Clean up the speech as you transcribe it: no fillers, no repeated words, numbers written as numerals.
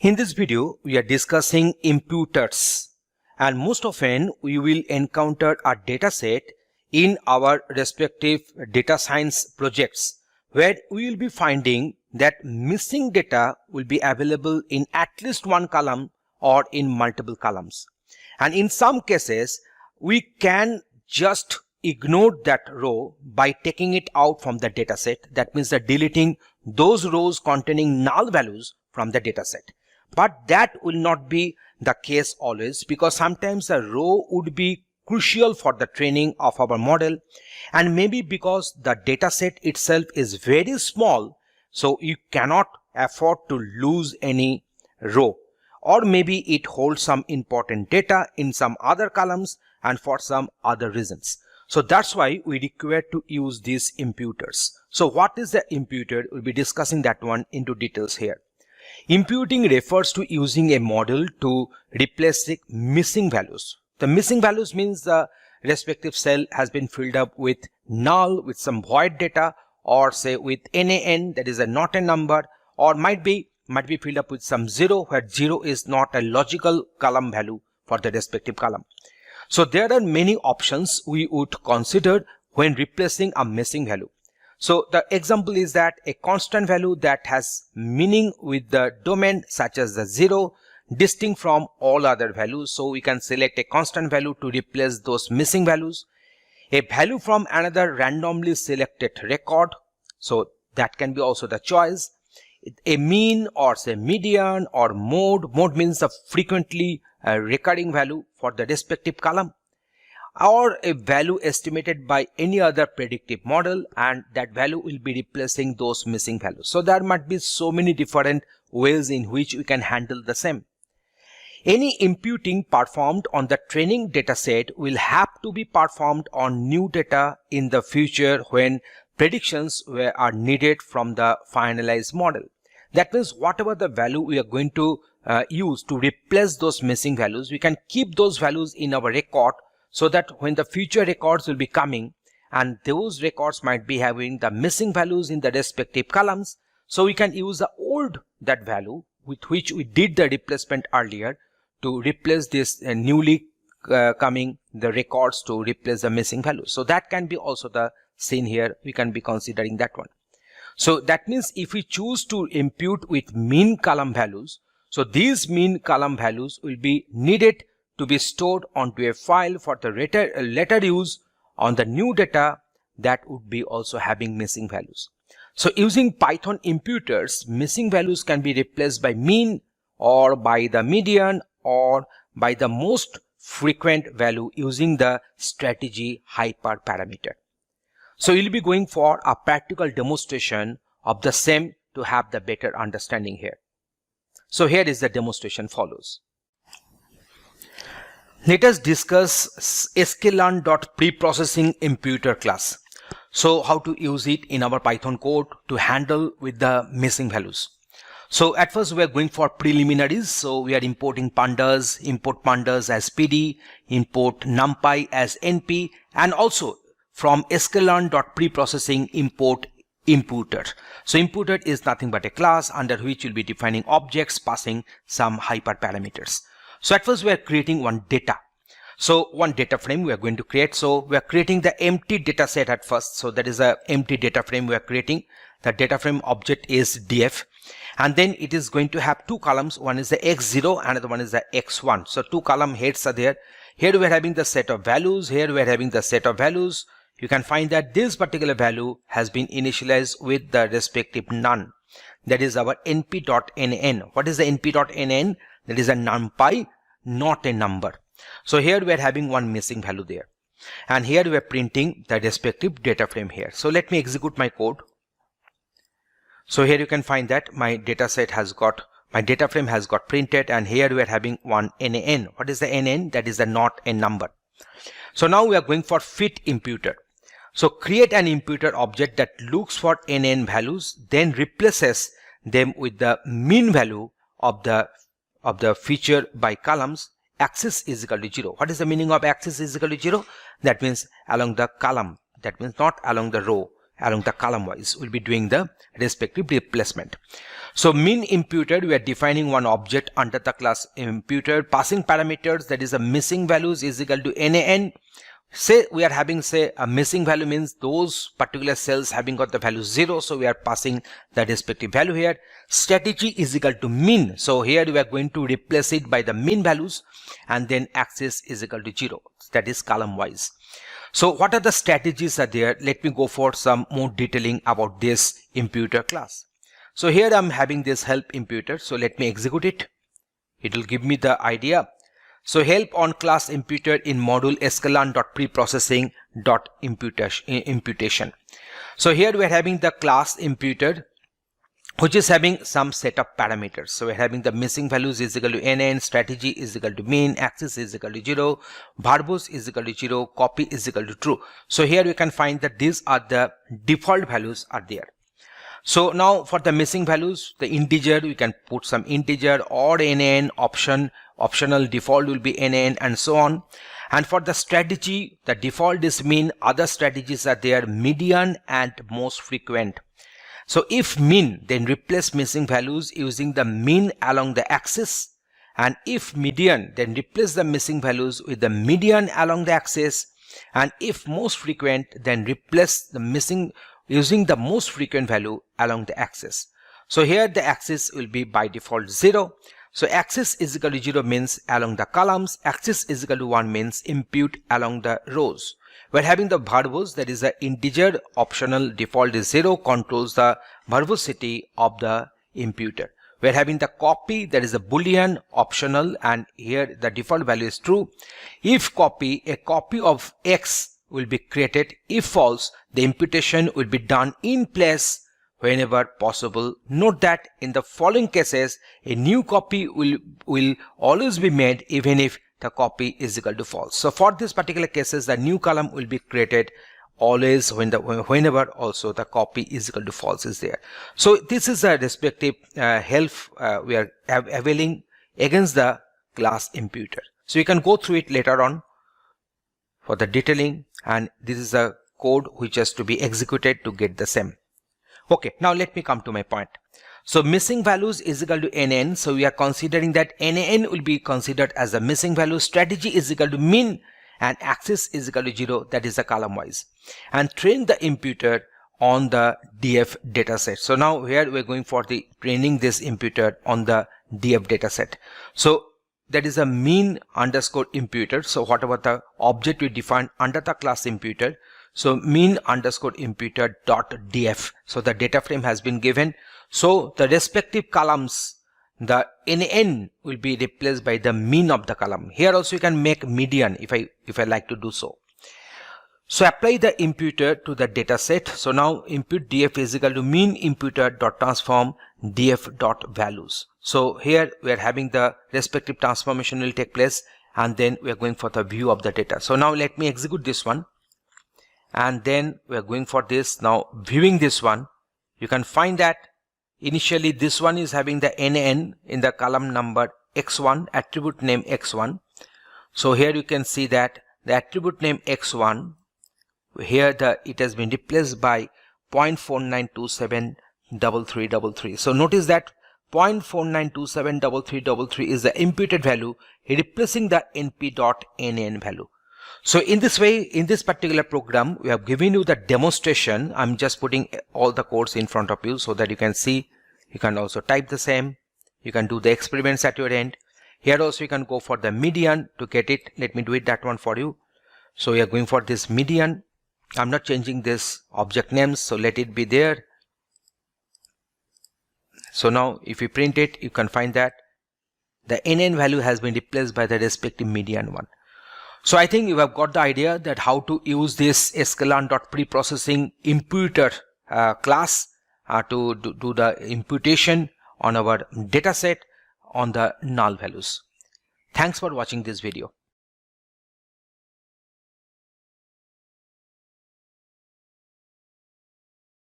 In this video, we are discussing imputers, and most often we will encounter a data set in our respective data science projects where we will be finding that missing data will be available in at least one column or in multiple columns. And in some cases, we can just ignore that row by taking it out from the data set. That means that deleting those rows containing null values from the data set. But that will not be the case always, because sometimes a row would be crucial for the training of our model, and maybe because the data set itself is very small, so you cannot afford to lose any row, or maybe it holds some important data in some other columns and for some other reasons. So that's why we require to use these imputers. So what is the imputer? We'll be discussing that one into details here. Imputing refers to using a model to replace the missing values. The missing values means the respective cell has been filled up with null, with some void data, or say with NaN, that is not a number, or might be filled up with some 0, where 0 is not a logical column value for the respective column. So there are many options we would consider when replacing a missing value. So the example is that a constant value that has meaning with the domain, such as the 0, distinct from all other values. So we can select a constant value to replace those missing values. A value from another randomly selected record. So that can be also the choice. A mean, or say median, or mode. Mode means a frequently recurring value for the respective column, or a value estimated by any other predictive model, and that value will be replacing those missing values. So there might be so many different ways in which we can handle the same. Any imputing performed on the training data set will have to be performed on new data in the future when predictions are needed from the finalized model. That means whatever the value we are going to use to replace those missing values, we can keep those values in our record, so that when the future records will be coming, and those records might be having the missing values in the respective columns, so we can use the old that value with which we did the replacement earlier to replace this newly coming the records to replace the missing values. So that can be also the scene here. We can be considering that one. So that means if we choose to impute with mean column values, so these mean column values will be needed to be stored onto a file for the later use on the new data that would be also having missing values. So using Python imputers, missing values can be replaced by mean, or by the median, or by the most frequent value using the strategy hyperparameter. So we'll be going for a practical demonstration of the same to have the better understanding here. So here is the demonstration follows. Let us discuss sklearn.preprocessing imputer class. So how to use it in our Python code to handle with the missing values. So at first we are going for preliminaries. So we are importing pandas, import pandas as PD, import numpy as NP, and also from sklearn.preprocessing import imputer. So imputer is nothing but a class under which you'll be defining objects passing some hyperparameters. So at first we are creating one data. So one data frame we are going to create. So we are creating the empty data set at first. So that is a empty data frame we are creating. The data frame object is df, and then it is going to have two columns. One is the x0, another one is the x1. So two column heads are there. Here we are having the set of values. Here we are having the set of values. You can find that this particular value has been initialized with the respective none. That is our np.nn. What is the np.nn? That is a numpy, not a number. So here we are having one missing value there, and here we are printing the respective data frame here. So let me execute my code. So here you can find that my data frame has got printed, and here we are having one NaN. What is the NaN? That is the not a number. So now we are going for fit imputer. So create an imputer object that looks for NaN values, then replaces them with the mean value of the feature by columns. Axis is equal to 0. What is the meaning of axis is equal to 0? That means along the column. That means not along the row. along the column wise. We'll be doing the respective replacement. So mean imputed, we are defining one object under the class imputed, passing parameters, that is a missing values is equal to NaN. Say we are having, say, a missing value means those particular cells having got the value 0, so we are passing the respective value here. Strategy is equal to mean, so here we are going to replace it by the mean values, and then axis is equal to 0, that is column wise. So what are the strategies are there? Let me go for some more detailing about this imputer class. So here I'm having this help imputer, so let me execute it. It will give me the idea. So help on class imputer in module sklearn.preprocessing.imputation. So here we are having the class imputer, which is having some set of parameters. So we're having the missing values is equal to NaN, strategy is equal to mean, axis is equal to 0, verbose is equal to 0, copy is equal to true. So here we can find that these are the default values are there. So now for the missing values, the integer, we can put some integer or NaN, optional default will be NaN, and so on. And for the strategy, the default is mean, other strategies are there, median and most frequent. So if mean, then replace missing values using the mean along the axis, and if median, then replace the missing values with the median along the axis, and if most frequent, then replace the missing using the most frequent value along the axis. So here the axis will be by default 0. So axis is equal to 0 means along the columns, axis is equal to 1 means impute along the rows. We're having the verbose, that is the integer, optional default is 0, controls the verbosity of the imputer. We're having the copy, that is a boolean, optional, and here the default value is true. If copy, a copy of X will be created. If false, the imputation will be done in place whenever possible. Note that in the following cases, a new copy will always be made even if the copy is equal to false. So for this particular cases, the new column will be created always whenever also the copy is equal to false is there. So this is a respective help we are availing against the class imputer. So you can go through it later on for the detailing, and this is a code which has to be executed to get the same. Okay, now let me come to my point. So missing values is equal to NaN. So we are considering that NaN will be considered as the missing value. Strategy is equal to mean, and axis is equal to 0, that is the column wise. And train the imputer on the DF dataset. So now here we are going for the training this imputer on the DF dataset. So that is a mean underscore imputer. So whatever the object we define under the class imputer, so mean underscore imputer dot df. So the data frame has been given. So the respective columns, the NaN will be replaced by the mean of the column. Here also you can make median if I like to do so. So apply the imputer to the data set. So now impute df is equal to mean imputer dot transform df dot values. So here we are having the respective transformation will take place, and then we are going for the view of the data. So now let me execute this one, and then we are going for this. Now viewing this one, you can find that initially this one is having the NaN in the column number x1, attribute name x1. So here you can see that the attribute name x1, here it has been replaced by 0.49273333. So notice that 0.49273333 is the imputed value, replacing the np.nan value. So in this way, in this particular program, we have given you the demonstration. I'm just putting all the codes in front of you so that you can see. You can also type the same. You can do the experiments at your end. Here also you can go for the median to get it. Let me do it that one for you. So we are going for this median. I'm not changing this object names, so let it be there. So now if you print it, you can find that the NaN value has been replaced by the respective median one. So I think you have got the idea that how to use this sklearn.preprocessing imputer class to do the imputation on our dataset on the null values. Thanks for watching this video.